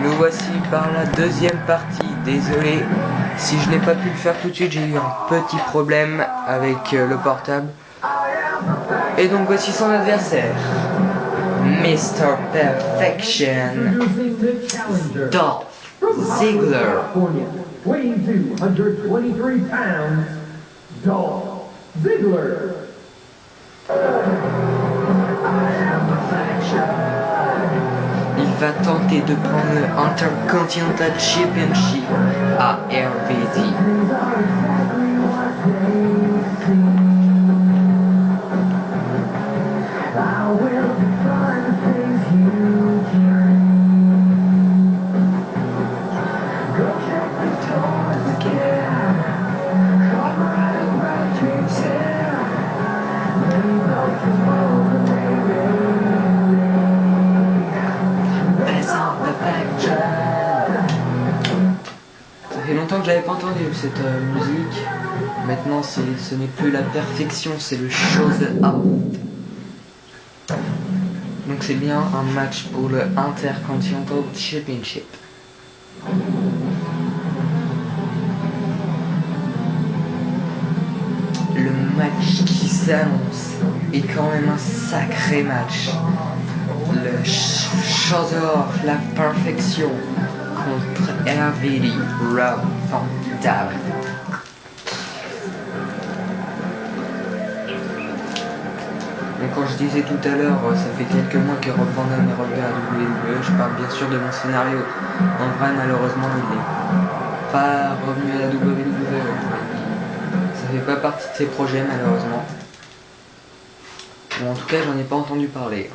Nous voici par la deuxième partie. Désolé si je n'ai pas pu le faire tout de suite, j'ai eu un petit problème avec le portable. Et donc voici son adversaire, Mr. Perfection, Dolph Ziggler. Weighing 223 pounds, Dolph Ziggler. Il va tenter de prendre le Intercontinental Championship à RVD. Ça fait longtemps que j'avais pas entendu cette musique. Maintenant ce n'est plus la perfection, c'est le chose out. Donc c'est bien un match pour le Intercontinental Championship. Le match qui s'annonce est quand même un sacré match. Le chose off, la perfection contre RVD, Rob Van Dam. Donc quand je disais tout à l'heure, ça fait quelques mois que Rob Van Dam est revenu à WWE, je parle bien sûr de mon scénario. En vrai, malheureusement, il n'est pas revenu à la WWE. Ça fait pas partie de ses projets, malheureusement. Bon, en tout cas, j'en ai pas entendu parler.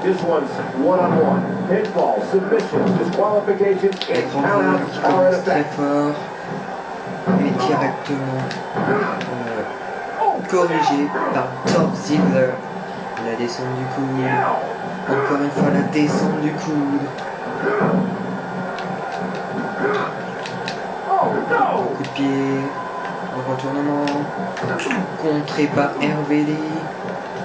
This one's one-on-one. Pinfall, submissions, disqualifications, and countouts are in Très effect. fort et directement corrigé par Dolph Ziggler. La descente du coude. Encore une fois, la descente du coude. Coup de pied. Le retournement. Contré par RVD.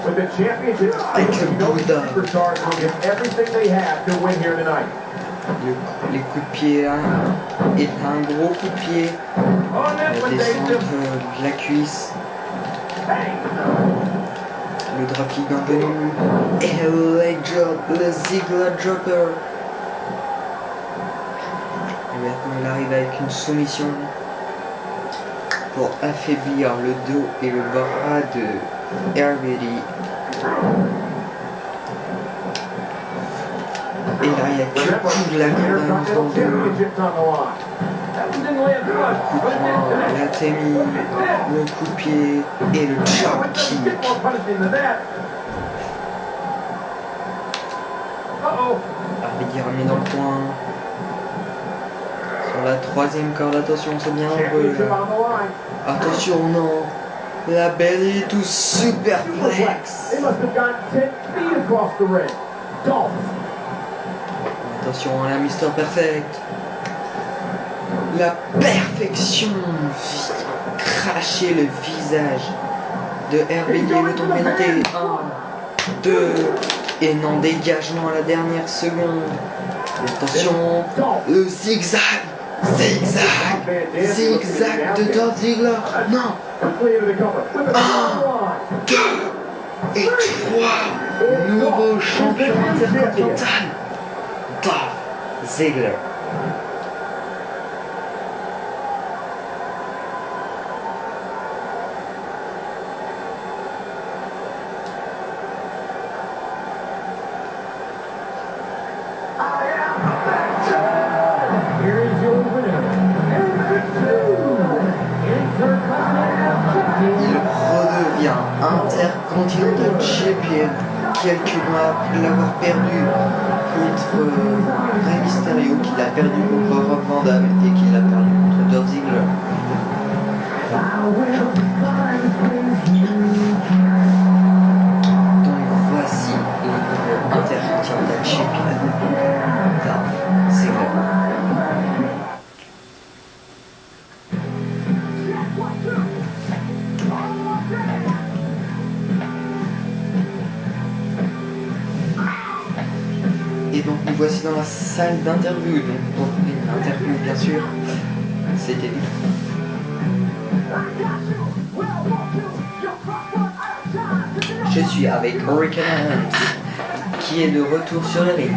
With the championship, Avec le no bulldog. superstars will give everything they have to win here tonight. Les coups de pied là. Et un gros coup de pied. La descente de la cuisse. Le dropkick bienvenu. Et le leg drop. Le Ziggler dropper. Et maintenant il arrive avec une soumission pour affaiblir le dos et le bras de RVD. Et là il y a que le coup de la condamnation dans le dos. La témie, le coup de pied et le chop kick. RVD remis dans le coin. Sur la troisième corde, attention, c'est bien heureux. Attention, non. La belly to superplex. Attention à la Mister Perfect. La perfection vient cracher le visage de RVD. Le temps de pénalité. 1, 2, et non, dégagement à la dernière seconde. Attention, le zigzag. Zigzag. Zigzag de Dolph Ziggler. Non. 1, 2 et 3. Nouveau champion intercontinental. Dolph Ziggler. Il redevient Intercontinental Champion quelques mois après l'avoir perdu contre Rey Mysterio, qu'il a perdu contre Rob Van Dam et qu'il a perdu contre Dolph Ziggler. Donc voici le nouveau Intercontinental Champion, Dolph Ziggler. voici dans la salle d'interview. Donc pour une interview bien sûr, c'était lui. Je suis avec Hurricane Hunt, qui est de retour sur le ring.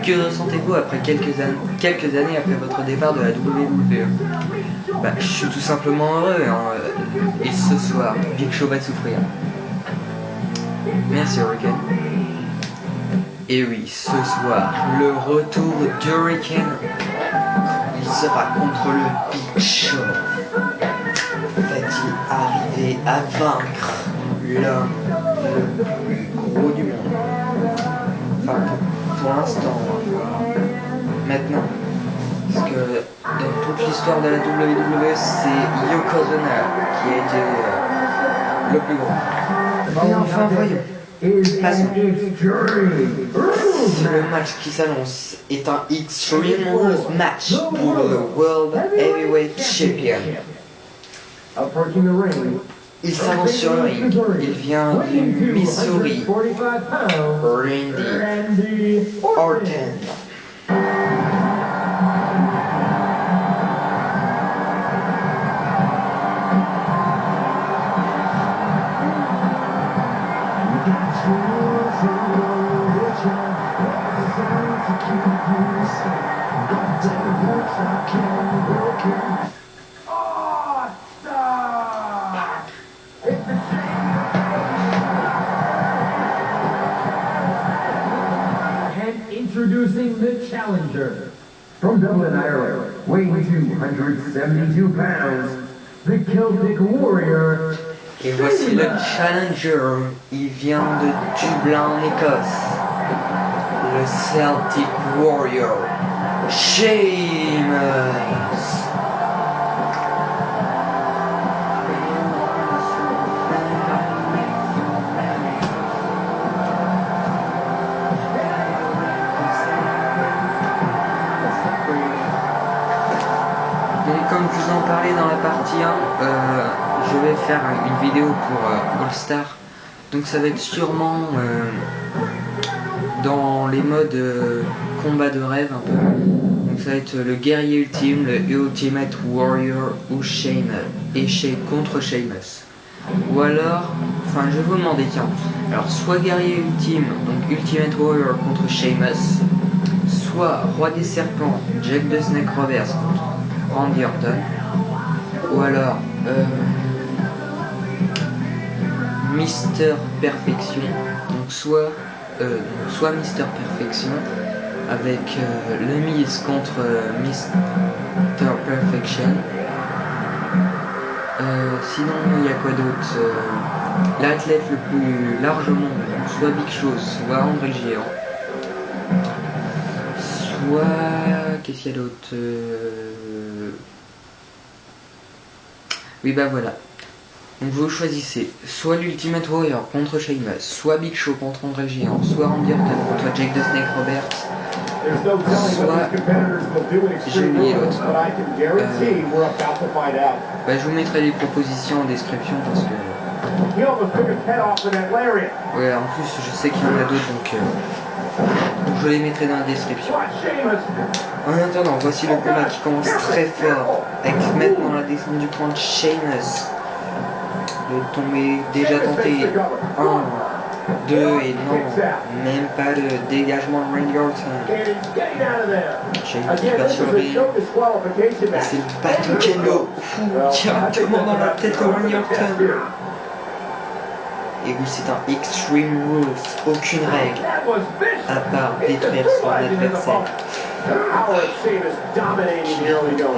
Que ressentez-vous après quelques années après votre départ de la WWE? Bah, je suis tout simplement heureux, hein. Et ce soir, Big Show va souffrir. Merci Hurricane. Et oui, ce soir, le retour d'Hurricane, il sera contre le Big Show. Va-t-il arriver à vaincre l'homme le plus gros du monde? Enfin, pour l'instant. Maintenant. Parce que dans toute l'histoire de la WWE, c'est Yokozuna qui a été le plus gros. Et enfin, voyons. Passons. Le match qui s'annonce est un Extreme Rules match pour le World Heavyweight Champion. Il s'avance sur le ring. Il vient du Missouri. Randy Orton. Introducing the challenger. From Dublin, Ireland, weighing 272 pounds, the Celtic Warrior. Et voici le challenger. Il vient de Dublin en Écosse. Le Celtic Warrior. Sheamus. Comme je vous en parlais dans la partie 1, je vais faire une vidéo pour All Star. Donc ça va être sûrement dans les modes combat de rêve un peu. Donc ça va être le guerrier ultime, le Ultimate Warrior ou Sheamus contre Sheamus. Ou alors, enfin je vais vous demander tiens, alors soit guerrier ultime, donc Ultimate Warrior contre Sheamus, soit Roi des Serpents, Jack the Snake Roberts contre Randy Orton, ou alors Mister Perfection, donc soit Mister Perfection avec le Miz contre Mister Perfection. Sinon il y a quoi d'autre, l'athlète le plus large au monde, donc soit Big Show, soit André le Géant, soit qu'est-ce qu'il y a d'autre, oui bah voilà. Donc vous choisissez soit l'Ultimate Warrior contre Sheamus, soit Big Show contre André le Géant, soit Randy Orton contre Jake the Snake Roberts, soit j'ai oublié l'autre. Bah, je vous mettrai les propositions en description parce que... Ouais, en plus je sais qu'il y en a d'autres donc je les mettrai dans la description. En attendant, voici le combat qui commence très fort avec maintenant la descente du camp de Sheamus. Le tombé déjà tenté 1, 2 et non, même pas de dégagement de Randy Orton. Sheamus qui passe sur le ring. Et c'est le bateau Kendo directement dans la tête de Randy Orton. Et oui, c'est un Extreme Rules, aucune règle, à part détruire son adversaire. Et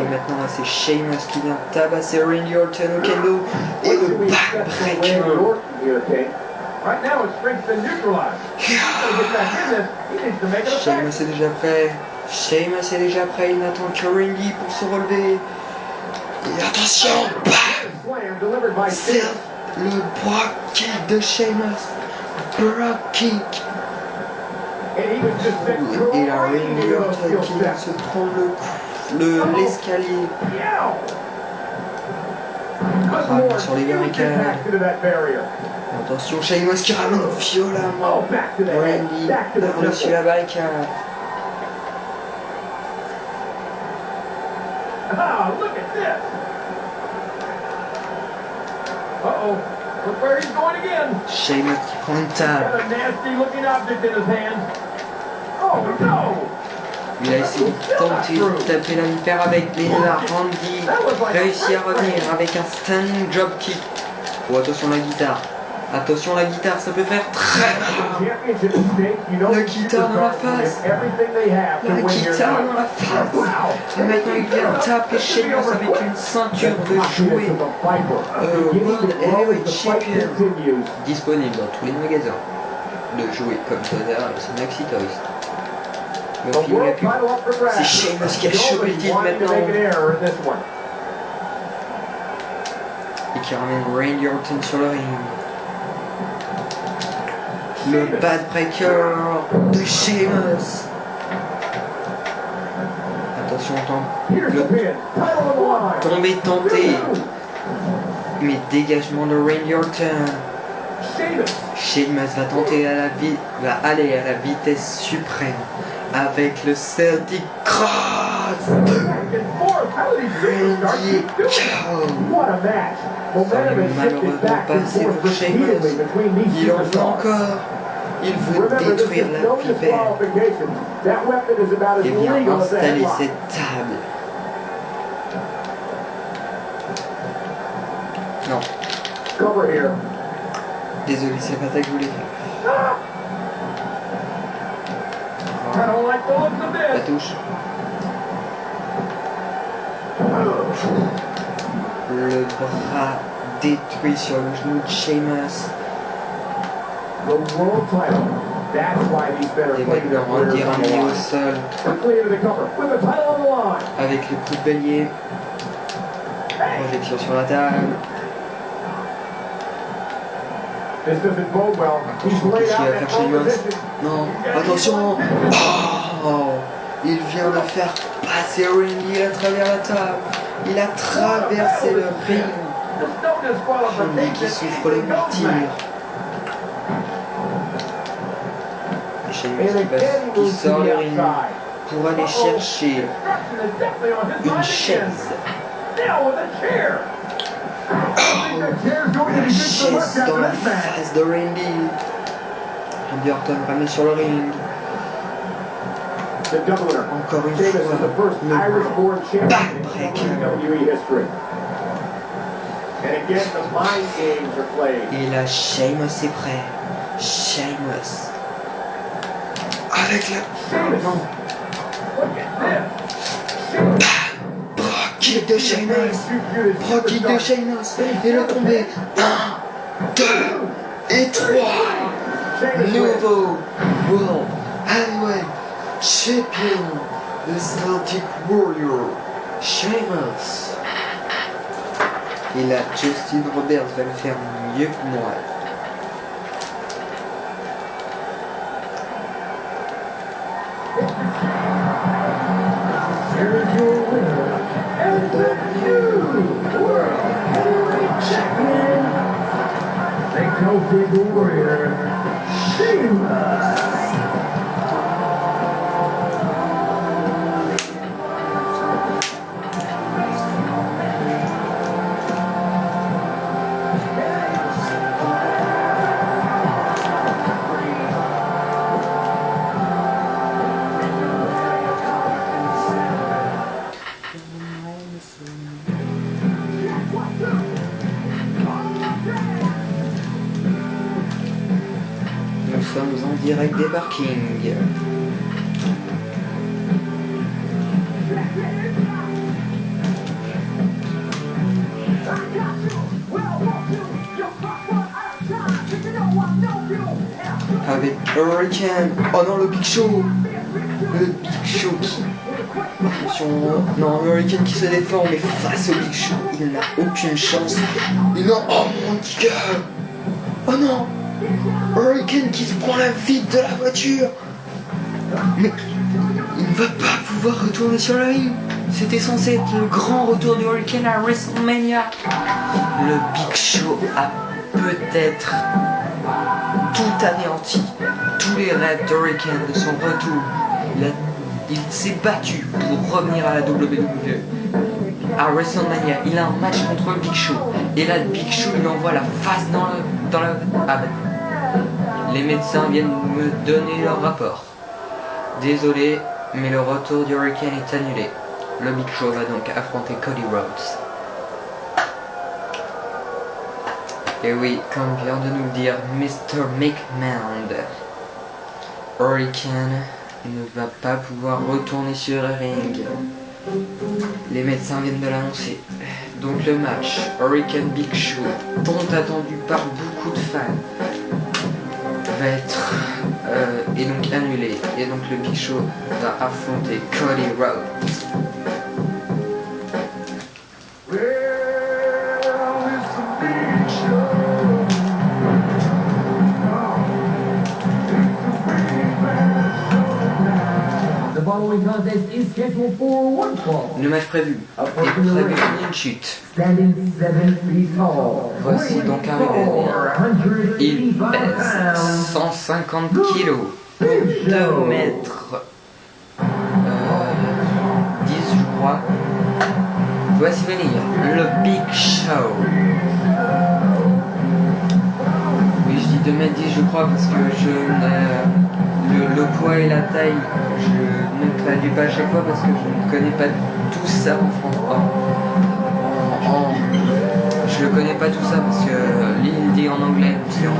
maintenant là c'est Sheamus qui vient tabasser Randy Orton au kendo et le backbreaker. Sheamus est déjà prêt. Sheamus est déjà prêt, il n'attend que Randy pour se relever. Et attention, bam! C'est le Brock kick de Sheamus. Brock kick. Et la Randy Orton qui vient se prendre l'escalier. Crame sur les barricades. Attention, Sheamus qui ramène violemment Randy par-dessus la barricade. Ah, look at this. Uh-oh. Look where he's going again. Sheamus qui prend une table. Got a nasty looking object in his hand. Oh no! Il a essayé de tenter de taper la vipère avec, mais là, Randy réussit à revenir avec un standing dropkick. Oh, attention la guitare. Attention la guitare, ça peut faire très mal. La guitare dans la face. La guitare dans la face. Et maintenant il vient taper Sheamus avec une ceinture de jouet. World Heavyweight Champion. Disponible dans tous les magasins de jouets comme Tozer et Maxi Toys. Le film la pub. C'est Sheamus qui a chopé le titre maintenant. Et qui ramène Randy Orton sur le ring. Le bad breaker de Sheamus. Attention, le tombé tenté. Mais dégagement de Randy Orton. Sheamus va tenter va aller à la vitesse suprême avec le Celtic Cross. Randy ça n'est malheureusement pas assez pour Sheamus. Il en veut encore. Il veut détruire la vipère et vient installer cette table. Non. Désolé, c'est pas ça que je voulais faire. La touche. Le bras détruit sur le genou de Sheamus. Et maintenant Randy ramené au sol avec le coup de bélier. Projection sur la table. Attention, qu'est-ce qu'il va faire Sheamus? Non, attention. Oh, il vient de faire passer Randy à travers la table. Il a traversé le ring. Randy qui souffre le martyre. Et Sheamus qui sort le ring pour aller chercher une chaise. La chaise dans la face de Randy. Randy Orton ramené sur le ring. Encore une fois, le backbreaker. Et là, Sheamus est prêt. Sheamus. Avec la... Kick de Sheamus. Pro kick de Sheamus. Et le tombé. 1, 2 et 3. Nouveau World Heavyweight Champion, the Celtic Warrior, Sheamus. Et là, Justin Roberts va le faire mieux que moi. Here's your winner, and the new World Heavyweight Champion, the Celtic Warrior, Sheamus. Nous sommes en direct des parkings. Avec Hurricane. Oh non, le Big Show. Le Big Show qui... Attention. Non, Hurricane qui se défend, mais face au Big Show, il n'a aucune chance. Et non, oh mon Dieu. Oh non. Hurricane qui se prend la vitre de la voiture. Mais il ne va pas pouvoir retourner sur la ligne. C'était censé être le grand retour du Hurricane à WrestleMania. Le Big Show a peut-être tout anéanti. Tous les rêves d'Hurricane de son retour. il s'est battu pour revenir à la WWE. À WrestleMania, il a un match contre le Big Show. Et là, le Big Show lui envoie la face dans le... Ah ben. Les médecins viennent me donner leur rapport. Désolé, mais le retour du Hurricane est annulé. Le Big Show va donc affronter Cody Rhodes. Et oui, comme vient de nous le dire Mr. McMahon, Hurricane ne va pas pouvoir retourner sur le ring. Les médecins viennent de l'annoncer. Donc le match Hurricane Big Show, tant attendu par beaucoup de fans, va être et donc annulé. Et donc le Big Show va affronter Cody Rhodes. The following contest is scheduled for one fall. Le match prévu est prévu une chute. Standing 7 feet tall. Voici donc arrivé. Il pèse 150 kilos. 2 mètres 10 je crois. Voici venir le Big Show. Oui, je dis 2 mètres 10 je crois parce que le poids et la taille, je ne traduis pas à chaque fois parce que je ne connais pas tout ça en français. Je ne connais pas tout ça parce que il dit en anglais, c'est en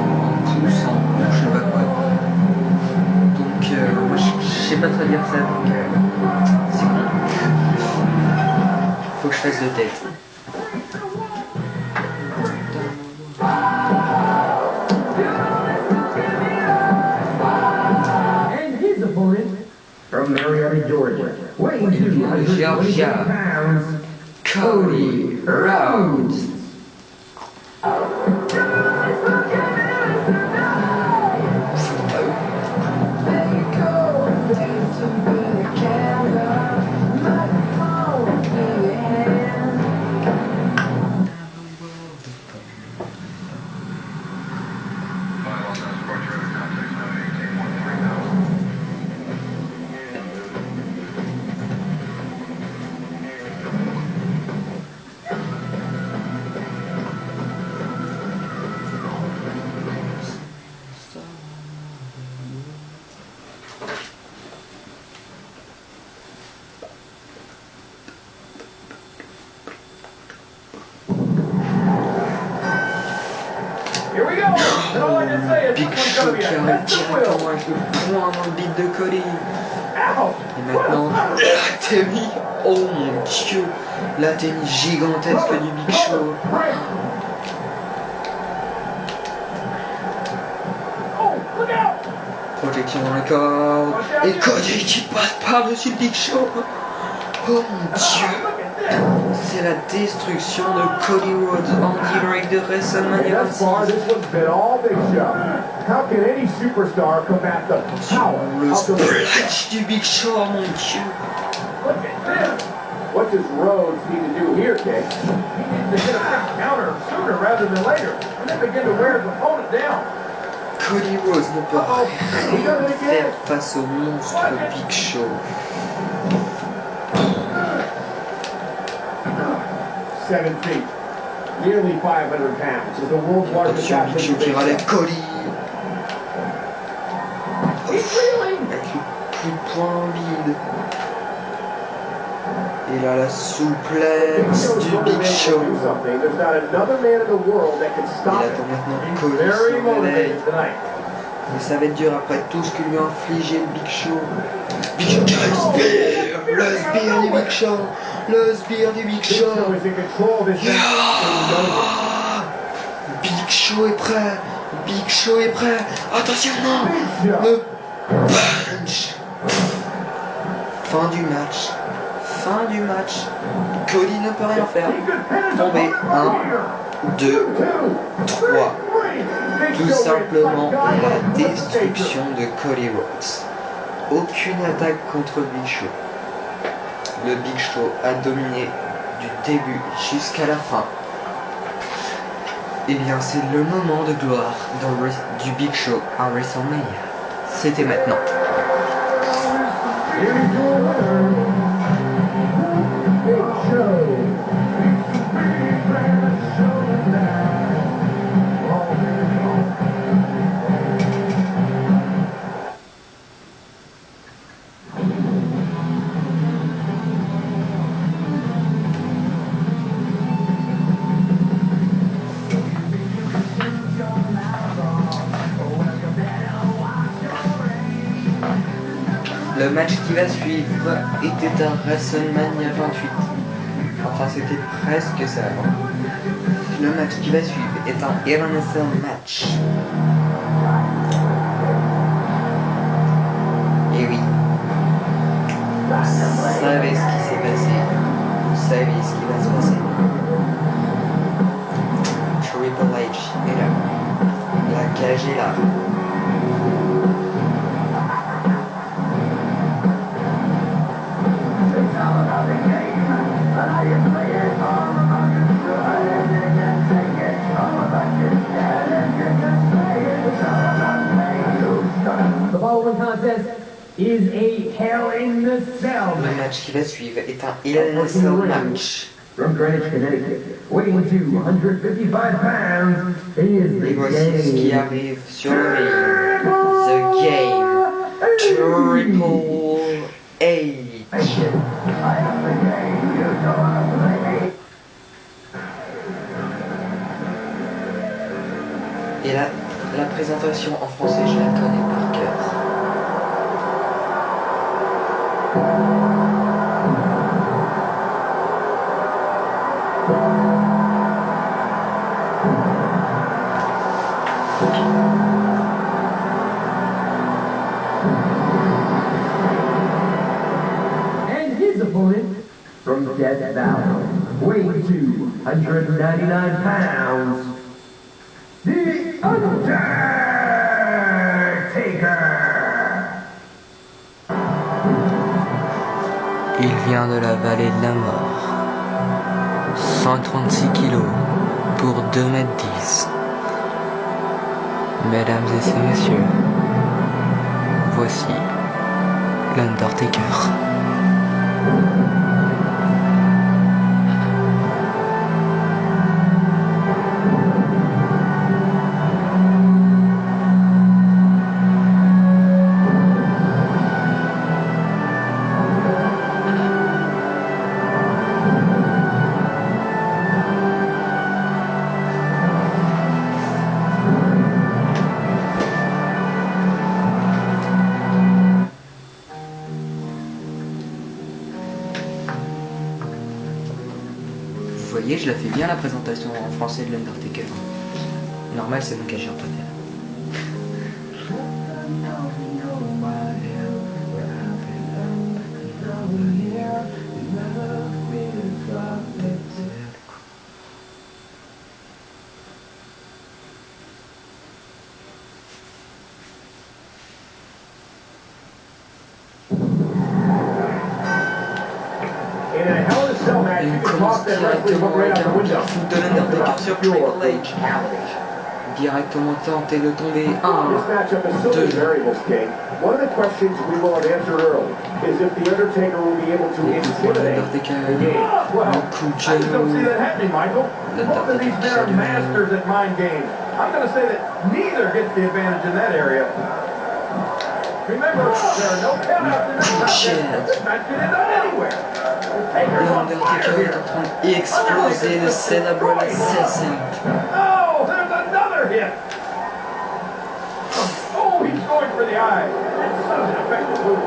pouce, en je sais pas quoi. Donc moi je sais pas traduire ça, donc c'est bon. Faut que je fasse de tête. From Marietta, Georgia, weighing 250 pounds, Cody Rhodes. Big Show qui arrive directement avec le poing dans le bide de Cody. Et maintenant, la tennis, oh mon dieu, la tennis gigantesque du Big Show. Protection dans le corps. Et Cody qui passe par-dessus le Big Show. Oh mon dieu. C'est la destruction de Cody Rhodes en direct de WrestleMania 26. Le splash du Big Show, oh mon dieu. What does Rhodes need to do here, Kay? He needs to hit a counter sooner rather than later, and then begin to wear his opponent down. Cody Rhodes ne peut rien faire face au monstre Big Show. 7 feet, nearly 500 pounds, is the world's largest Attention, Big Show qui relève Cody. He's reeling. Avec le coup de poing en vide. Et là, la souplesse du Big Show. There's not another man in the world that can Il stop attend it. maintenant He's Cody very se réveille. motivated tonight. Mais ça va être dur après tout ce que lui a infligé le Big Show. Big Show qui respire. Le sbire du Big Show. Le sbire du Big Big Show. Show is in control of this match, and he knows it. Big Show est prêt. Big Show est prêt. Attention, non. Big Show. Le punch. Fin du match. Fin du match. Cody ne peut rien faire. He could pin his Tomber. opponent 1, 2, 3. Tout simplement la destruction de Cody Rhodes. Aucune attaque contre le Big Show. Le Big Show a dominé du début jusqu'à la fin. Et bien c'est le moment de gloire du Big Show à WrestleMania. C'était maintenant. Here's your winner, Big Show. Big Man Showdown. Le match qui va suivre était un WrestleMania 28. Enfin, c'était presque ça. Le match qui va suivre est un Hell in a Cell match. Et oui, vous savez ce qui s'est passé. Vous savez ce qui va se passer. Triple H est là. La cage est là. The following contest is a Hell in the Cell Le match. match qui va suivre est un Hell in a Cell match. From Greenwich, Connecticut, weighing 255 pounds, is Et the voici ce qui Game. arrive sur le ring. The Game. Triple H. Et là, la présentation en français, je la connais par cœur. And his opponent, from Death Valley, weighing 299 pounds, The Undertaker! Il vient de la vallée de la mort. 136 kilos pour 2,10 m. Mesdames et messieurs, voici l'Undertaker. Vous voyez, je la fais bien la présentation en français de l'Undertaker. Normal, c'est mon que j'ai préféré. In a Hell in a Cell match, you On can commence toss that wrestling book directement right avec out the un window. foot de l'Undertaker sur Triple H. Directement tenté de tomber This 1, matchup is so many 2. variables, King. One of the questions we will have answered early is if The Undertaker will be able to intimidate L'Undertaker, the game. Well, le coup de I just don't see genou. that happening, Michael. Both of these men are masters at mind games. I'm going to say that neither gets the advantage in that area. Remember, there are no countouts in this contest. This match could end up anywhere. The Taker's on fire L'Undertaker est here. en train d'exploser le Cerebral Assassin. Oh, there's another hit. Oh, he's going for the eye. That's such an effective move.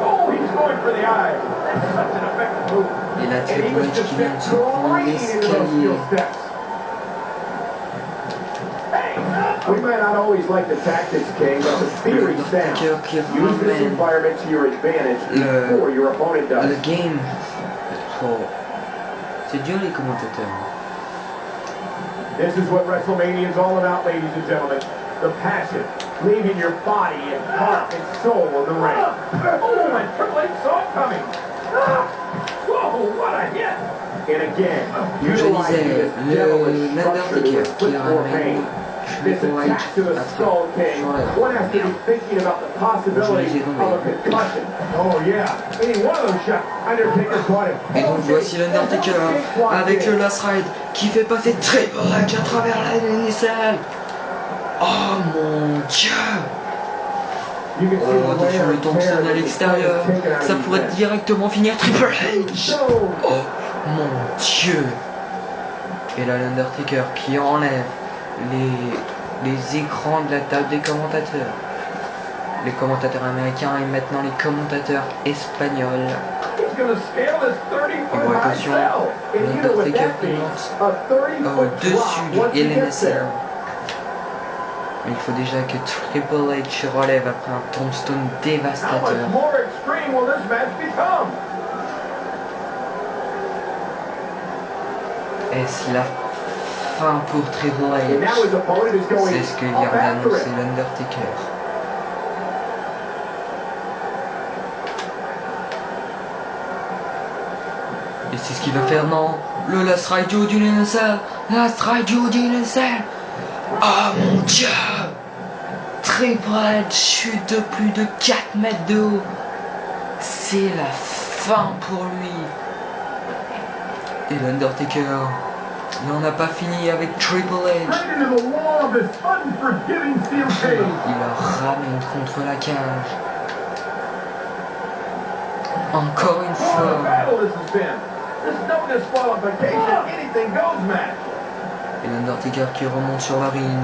Oh, he's going for the eye. That's such an effective move. Et la And he Triple was H just qui vient sent de se prendre clean into those l'escalier. steel steps. We might not always like the tactics, King, but the theory stands. L'Undertaker qui Use this ramène environment to your advantage before your opponent le does. game. Oh. C'est dur les commentateurs. This is what WrestleMania is all about, ladies and gentlemen. The passion, leaving your body and heart and soul in the ring. Oh, and Triple H saw it coming. Whoa, what a hit! And again, Je utilizing disais, this devilish structure to l'Undertaker inflict qui more ramène pain. This attack to the Skull King. One has to be thinking about the possibility of a concussion. Oh yeah, any one of those shots, Undertaker caught him. Et donc voici l'Undertaker avec le Last Ride qui fait passer Triple H à travers la NSL. Oh mon dieu! Oh, attention, le tombstone à l'extérieur, ça pourrait directement finir Triple H. Oh mon dieu! Et là l'Undertaker qui enlève les écrans de la table des commentateurs. Les commentateurs américains et maintenant les commentateurs espagnols. Et bon, attention, l'Undertaker qui monte au-dessus du LNSL. Mais il faut déjà que Triple H relève après un tombstone dévastateur. Est-ce la fin pour Triple H? C'est ce que vient d'annoncer l'Undertaker. Et c'est ce qu'il va faire, non? Le Last Ride du LNSL. Last Ride du LNSL. Oh mon dieu! Triple H chute de plus de 4 mètres de haut. C'est la fin pour lui. Et l'Undertaker, il n'en a pas fini avec Triple H. Il le ramène contre la cage. Encore une fois. Et l'Undertaker qui remonte sur la ring.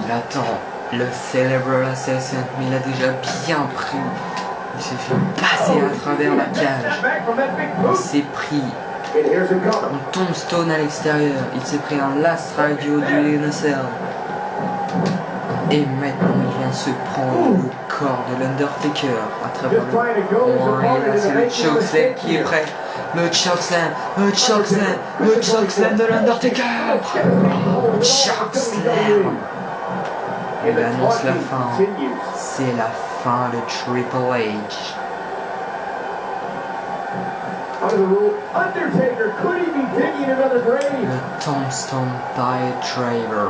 Il attend le Cerebral Assassin, mais il a déjà bien pris. Il s'est fait passer à travers la cage. Il s'est pris un tombstone à l'extérieur. Il s'est pris un Last Ride du LNSL. Et maintenant il vient se prendre le corps de l'Undertaker à travers le coin. Et là c'est le chokeslam qui est prêt. Le chokeslam, le chokeslam, le chokeslam de l'Undertaker. Chokeslam. Il annonce la fin. C'est la fin de Triple H. Le tombstone pile driver.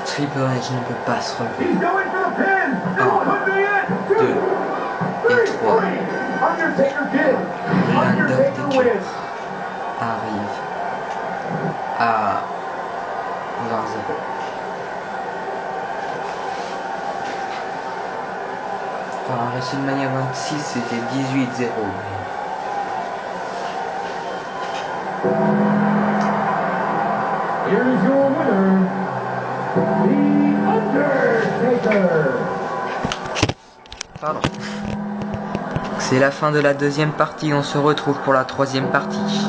Triple H ne peut pas se relever. 1, 2 et 3. L'Undertaker arrive à 20-0. Enfin, à WrestleMania 26, c'était 18-0. Here's your winner, The Undertaker. Pardon. C'est la fin de la deuxième partie, on se retrouve pour la troisième partie.